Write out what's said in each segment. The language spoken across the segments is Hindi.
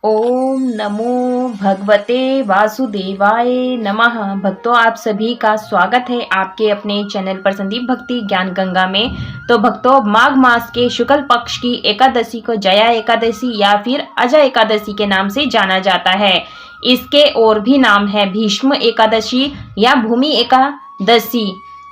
ओम नमो भगवते वासुदेवाय नमः। भक्तों, आप सभी का स्वागत है आपके अपने चैनल पर संदीप भक्ति ज्ञान गंगा में। तो भक्तों, माघ मास के शुक्ल पक्ष की एकादशी को जया एकादशी या फिर अजय एकादशी के नाम से जाना जाता है। इसके और भी नाम है भीष्म एकादशी या भूमि एकादशी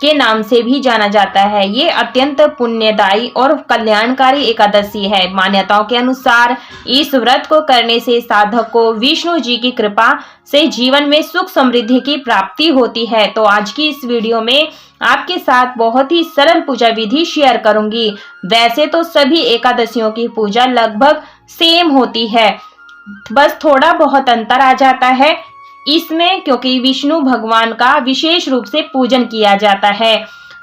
के नाम से भी जाना जाता है। ये अत्यंत पुण्यदायी और कल्याणकारी एकादशी है। मान्यताओं के अनुसार इस व्रत को करने से साधक को विष्णु जी की कृपा से जीवन में सुख समृद्धि की प्राप्ति होती है। तो आज की इस वीडियो में आपके साथ बहुत ही सरल पूजा विधि शेयर करूंगी। वैसे तो सभी एकादशियों की पूजा लगभग सेम होती है, बस थोड़ा बहुत अंतर आ जाता है इसमें, क्योंकि विष्णु भगवान का विशेष रूप से पूजन किया जाता है।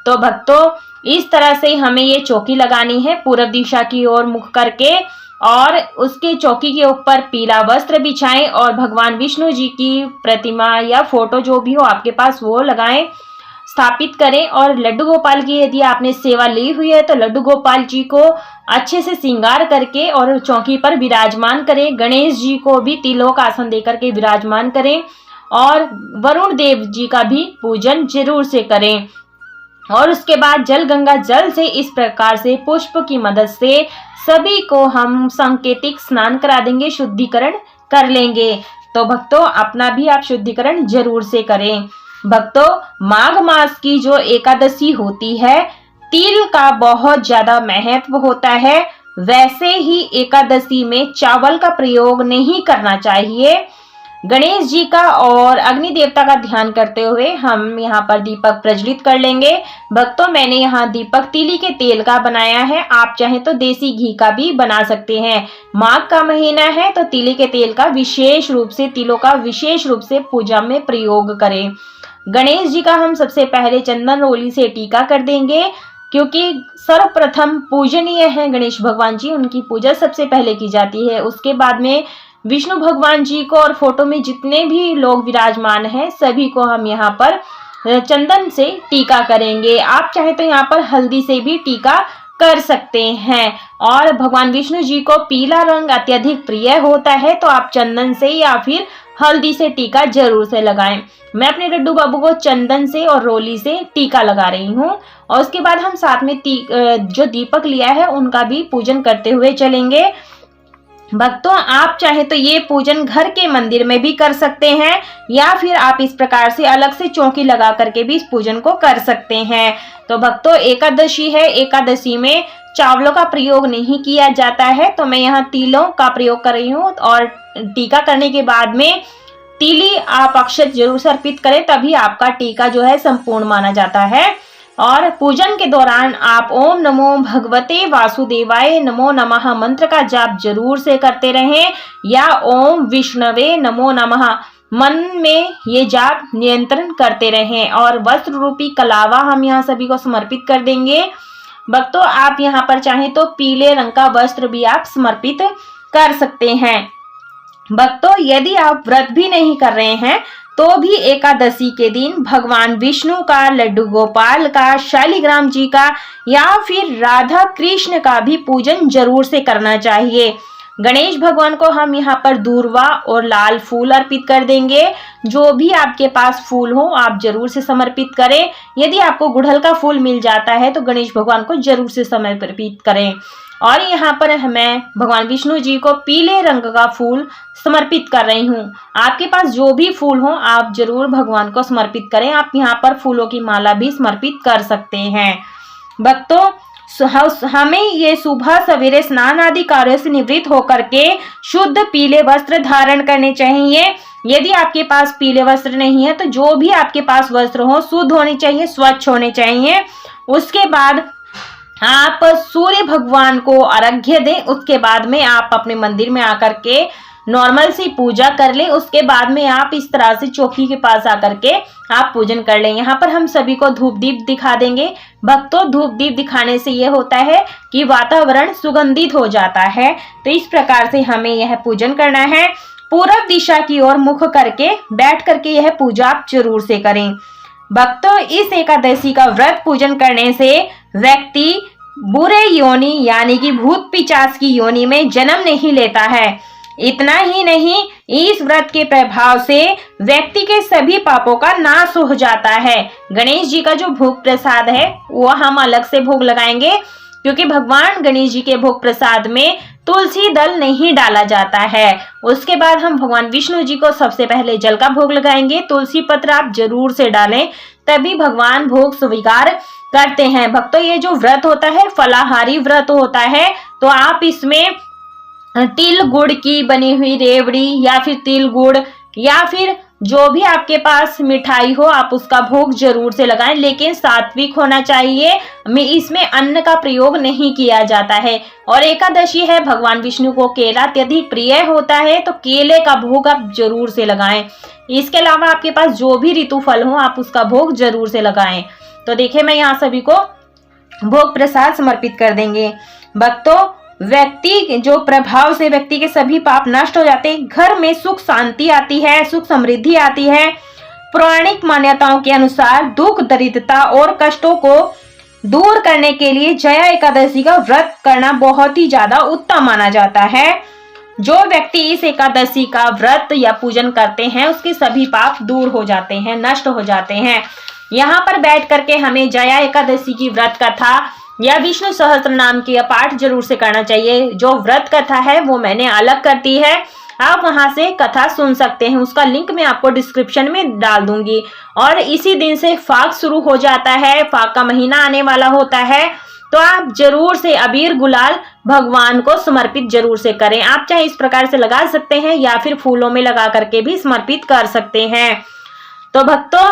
तो भक्तों, इस तरह से हमें ये चौकी लगानी है पूर्व दिशा की ओर मुख करके, और उसके चौकी के ऊपर पीला वस्त्र बिछाएं और भगवान विष्णु जी की प्रतिमा या फोटो जो भी हो आपके पास वो लगाएं, स्थापित करें। और लड्डू गोपाल की यदि आपने सेवा ली हुई है तो लड्डू गोपाल जी को अच्छे से श्रृंगार करके और चौकी पर विराजमान करें। गणेश जी को भी तिलोक आसन देकर के विराजमान करें और वरुण देव जी का भी पूजन जरूर से करें। और उसके बाद जल गंगा जल से इस प्रकार से पुष्प की मदद से सभी को हम सांकेतिक स्नान करा देंगे, शुद्धिकरण कर लेंगे। तो भक्तों, अपना भी आप शुद्धिकरण जरूर से करें। भक्तों, माघ मास की जो एकादशी होती है, तिल का बहुत ज्यादा महत्व होता है। वैसे ही एकादशी में चावल का प्रयोग नहीं करना चाहिए। गणेश जी का और अग्नि देवता का ध्यान करते हुए हम यहाँ पर दीपक प्रज्वलित कर लेंगे। भक्तों, मैंने यहाँ दीपक तिली के तेल का बनाया है, आप चाहें तो देसी घी का भी बना सकते हैं। माघ का महीना है तो तिली के तेल का विशेष रूप से, तिलों का विशेष रूप से पूजा में प्रयोग करें। गणेश जी का हम सबसे पहले चंदन रोली से टीका कर देंगे, क्योंकि सर्वप्रथम पूजनीय है गणेश भगवान जी, उनकी पूजा सबसे पहले की जाती है। उसके बाद में विष्णु भगवान जी को और फोटो में जितने भी लोग विराजमान हैं सभी को हम यहाँ पर चंदन से टीका करेंगे। आप चाहे तो यहाँ पर हल्दी से भी टीका कर सकते हैं। और भगवान विष्णु जी को पीला रंग अत्यधिक प्रिय होता है, तो आप चंदन से या फिर हल्दी से टीका जरूर से लगाएं। मैं अपने लड्डू बाबू को चंदन से और रोली से टीका लगा रही हूँ। और उसके बाद हम साथ में जो दीपक लिया है उनका भी पूजन करते हुए चलेंगे। भक्तों, आप चाहे तो ये पूजन घर के मंदिर में भी कर सकते हैं, या फिर आप इस प्रकार से अलग से चौकी लगा करके भी इस पूजन को कर सकते हैं। तो भक्तों, एकादशी है, एकादशी में चावलों का प्रयोग नहीं किया जाता है, तो मैं यहाँ तिलों का प्रयोग कर रही हूँ। और टीका करने के बाद में तिली आप अक्षत जरूर से अर्पित करें, तभी आपका टीका जो है संपूर्ण माना जाता है। और पूजन के दौरान आप ओम नमो भगवते वासुदेवाय नमो नमः मंत्र का जाप जरूर से करते रहें, या ओम विष्णवे नमो नमः मन में ये जाप नियंत्रण करते रहें। और वस्त्र रूपी कलावा हम यहाँ सभी को समर्पित कर देंगे। भक्तों, आप यहाँ पर चाहें तो पीले रंग का वस्त्र भी आप समर्पित कर सकते हैं। भक्तों, यदि आप व्रत भी नहीं कर रहे हैं तो भी एकादशी के दिन भगवान विष्णु का, लड्डू गोपाल का, शालिग्राम जी का या फिर राधा कृष्ण का भी पूजन जरूर से करना चाहिए। गणेश भगवान को हम यहाँ पर दूर्वा और लाल फूल अर्पित कर देंगे। जो भी आपके पास फूल हो आप जरूर से समर्पित करें। यदि आपको गुड़हल का फूल मिल जाता है तो गणेश भगवान को जरूर से समर्पित करें। और यहाँ पर मैं भगवान विष्णु जी को पीले रंग का फूल समर्पित कर रही हूँ। आपके पास जो भी फूल हो आप जरूर भगवान को समर्पित करें। आप यहाँ पर फूलों की माला भी समर्पित कर सकते हैं। भक्तों, हमें ये सुबह सवेरे स्नान आदि कार्यों से निवृत्त होकर के शुद्ध पीले वस्त्र धारण करने चाहिए। यदि आपके पास पीले वस्त्र नहीं है तो जो भी आपके पास वस्त्र हो शुद्ध होने चाहिए, स्वच्छ होने चाहिए। उसके बाद आप सूर्य भगवान को अर्घ्य दें। उसके बाद में आप अपने मंदिर में आकर के नॉर्मल सी पूजा कर लें। उसके बाद में आप इस तरह से चौकी के पास आकर के आप पूजन कर लें। यहाँ पर हम सभी को धूप दीप दिखा देंगे। भक्तों, धूप दीप दिखाने से ये होता है कि वातावरण सुगंधित हो जाता है। तो इस प्रकार से हमें यह पूजन करना है। पूर्व दिशा की ओर मुख करके बैठ करके यह पूजा आप जरूर से करें। भक्तों, इस एकादशी का व्रत पूजन करने से व्यक्ति बुरे योनि यानी कि भूत पिचास की योनि में जन्म नहीं लेता है। इतना ही नहीं, इस व्रत के प्रभाव से व्यक्ति के सभी पापों का नाश हो जाता है। गणेश जी का जो भोग प्रसाद है वो हम अलग से भोग लगाएंगे, क्योंकि भगवान गणेश जी के भोग प्रसाद में तुलसी दल नहीं डाला जाता है। उसके बाद हम भगवान विष्णु जी को सबसे पहले जल का भोग लगाएंगे। तुलसी पत्र आप जरूर से डालें, तभी भगवान भोग स्वीकार करते हैं। भक्तों, ये जो व्रत होता है फलाहारी व्रत होता है, तो आप इसमें तिल गुड़ की बनी हुई रेवड़ी या फिर तिल गुड़ या फिर जो भी आपके पास मिठाई हो आप उसका भोग जरूर से लगाएं, लेकिन सात्विक होना चाहिए। इसमें अन्न का प्रयोग नहीं किया जाता है। और एकादशी है, भगवान विष्णु को केला अत्यधिक प्रिय होता है, तो केले का भोग आप जरूर से लगाएं। इसके अलावा आपके पास जो भी ऋतु फल हो आप उसका भोग जरूर से लगाएं। तो देखिए, मैं यहाँ सभी को भोग प्रसाद समर्पित कर देंगे। भक्तों, व्यक्ति जो प्रभाव से व्यक्ति के सभी पाप नष्ट हो जाते हैं, घर में सुख शांति आती है, सुख समृद्धि आती है। पौराणिक मान्यताओं के अनुसार दुख दरिद्रता और कष्टों को दूर करने के लिए जया एकादशी का व्रत करना बहुत ही ज्यादा उत्तम माना जाता है। जो व्यक्ति इस एकादशी का व्रत या पूजन करते हैं उसके सभी पाप दूर हो जाते हैं, नष्ट हो जाते हैं। यहाँ पर बैठ करके हमें जया एकादशी की व्रत कथा या विष्णु सहस्त्र नाम की पाठ जरूर से करना चाहिए। जो व्रत कथा है वो मैंने अलग कर दी है, आप वहां से कथा सुन सकते हैं। उसका लिंक मैं आपको डिस्क्रिप्शन में डाल दूंगी। और इसी दिन से फाग शुरू हो जाता है, फाग का महीना आने वाला होता है, तो आप जरूर से अबीर गुलाल भगवान को समर्पित जरूर से करें। आप चाहे इस प्रकार से लगा सकते हैं या फिर फूलों में लगा करके भी समर्पित कर सकते हैं। तो भक्तों,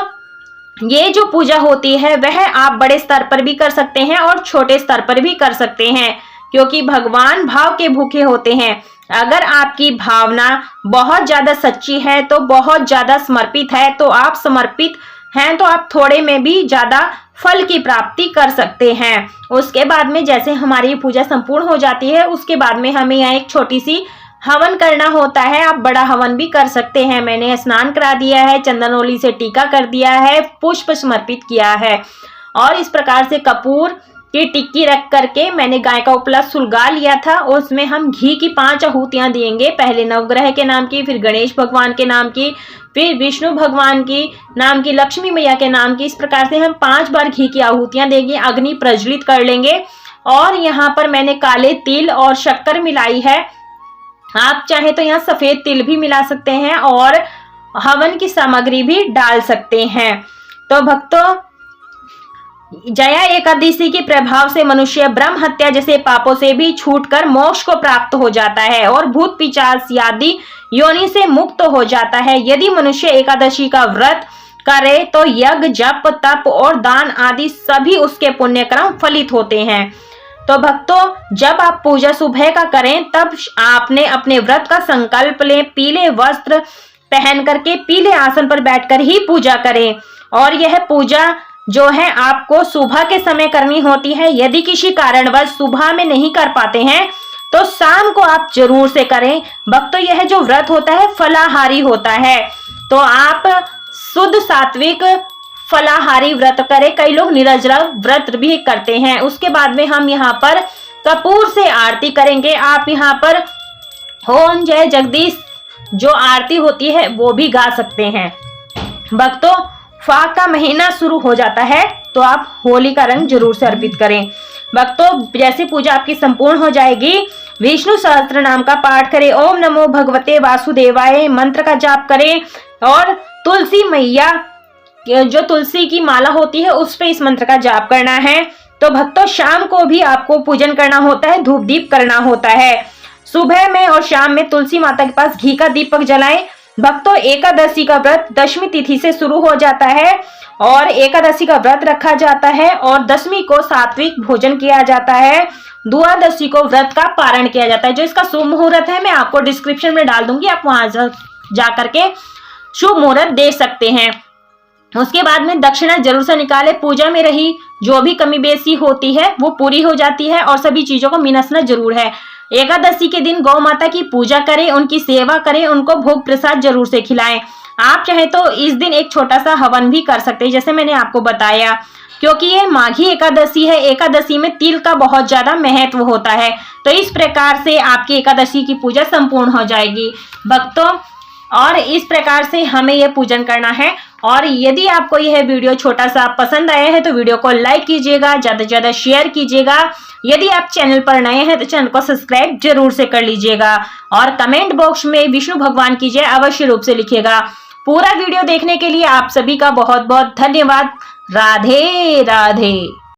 ये जो पूजा होती है वह आप बड़े स्तर पर भी कर सकते हैं और छोटे स्तर पर भी कर सकते हैं, क्योंकि भगवान भाव के भूखे होते हैं। अगर आपकी भावना बहुत ज्यादा सच्ची है, तो बहुत ज्यादा समर्पित है, तो आप समर्पित हैं तो आप थोड़े में भी ज्यादा फल की प्राप्ति कर सकते हैं। उसके बाद में जैसे हमारी पूजा संपूर्ण हो जाती है, उसके बाद में हमें यहाँ एक छोटी सी हवन करना होता है। आप बड़ा हवन भी कर सकते हैं। मैंने स्नान करा दिया है, चंदनोली से टीका कर दिया है, पुष्प समर्पित किया है और इस प्रकार से कपूर की टिक्की रख करके मैंने गाय का उपला सुलगा लिया था। और उसमें हम घी की 5 आहुतियां देंगे, पहले नवग्रह के नाम की, फिर गणेश भगवान के नाम की, फिर विष्णु भगवान की नाम की, लक्ष्मी मैया के नाम की। इस प्रकार से हम 5 बार घी की आहुतियां देंगे, अग्नि प्रज्वलित कर लेंगे। और यहाँ पर मैंने काले तिल और शक्कर मिलाई है। आप चाहे तो यहाँ सफेद तिल भी मिला सकते हैं और हवन की सामग्री भी डाल सकते हैं। तो भक्तों, जया एकादशी के प्रभाव से मनुष्य ब्रह्म हत्या जैसे पापों से भी छूटकर मोक्ष को प्राप्त हो जाता है और भूत पिशाच आदि योनि से मुक्त हो जाता है। यदि मनुष्य एकादशी का व्रत करे तो यज्ञ, जप, तप और दान आदि सभी उसके पुण्य कर्म फलित होते हैं। तो भक्तों, जब आप पूजा सुबह का करें तब आपने अपने व्रत का संकल्प लें, पीले वस्त्र पहन करके पीले आसन पर बैठकर ही पूजा करें। और यह पूजा जो है आपको सुबह के समय करनी होती है। यदि किसी कारणवश सुबह में नहीं कर पाते हैं तो शाम को आप जरूर से करें। भक्तों, यह जो व्रत होता है फलाहारी होता है, तो आप शुद्ध सात्विक फलाहारी व्रत करें। कई लोग निर्जला व्रत भी करते हैं। उसके बाद में हम यहाँ पर कपूर से आरती करेंगे। आप यहाँ पर ओम जय जगदीश जो आरती होती है वो भी गा सकते हैं। भक्तों, फाग का महीना शुरू हो जाता है तो आप होली का रंग जरूर से अर्पित करें। भक्तों, जैसे पूजा आपकी संपूर्ण हो जाएगी, विष्णु सहस्त्र नाम का पाठ करें, ओम नमो भगवते वासुदेवाय मंत्र का जाप करें और तुलसी मैया जो तुलसी की माला होती है उस पे इस मंत्र का जाप करना है। तो भक्तों, शाम को भी आपको पूजन करना होता है, धूप दीप करना होता है। सुबह में और शाम में तुलसी माता के पास घी का दीपक जलाएं। भक्तों, एकादशी का व्रत दशमी तिथि से शुरू हो जाता है और एकादशी का व्रत रखा जाता है और दशमी को सात्विक भोजन किया जाता है। द्वादशी को व्रत का पारण किया जाता है। जो इसका शुभ मुहूर्त है मैं आपको डिस्क्रिप्शन में डाल दूंगी, आप वहां जा करके शुभ मुहूर्त देख सकते हैं। उसके बाद में दक्षिणा जरूर से निकाले। पूजा में रही जो भी कमी बेसी होती है वो पूरी हो जाती है और सभी चीजों को मिनसना जरूर है। एकादशी के दिन गौ माता की पूजा करें, उनकी सेवा करें, उनको भोग प्रसाद जरूर से खिलाएं। आप चाहे तो इस दिन एक छोटा सा हवन भी कर सकते हैं, जैसे मैंने आपको बताया। क्योंकि ये माघी एकादशी है। एकादशी में तिल का बहुत ज्यादा महत्व होता है। तो इस प्रकार से आपकी एकादशी की पूजा संपूर्ण हो जाएगी भक्तों, और इस प्रकार से हमें यह पूजन करना है। और यदि आपको यह वीडियो छोटा सा पसंद आया है तो वीडियो को लाइक कीजिएगा, ज्यादा से ज्यादा शेयर कीजिएगा। यदि आप चैनल पर नए हैं तो चैनल को सब्सक्राइब जरूर से कर लीजिएगा, और कमेंट बॉक्स में विष्णु भगवान की जय अवश्य रूप से लिखिएगा। पूरा वीडियो देखने के लिए आप सभी का बहुत बहुत धन्यवाद। राधे राधे।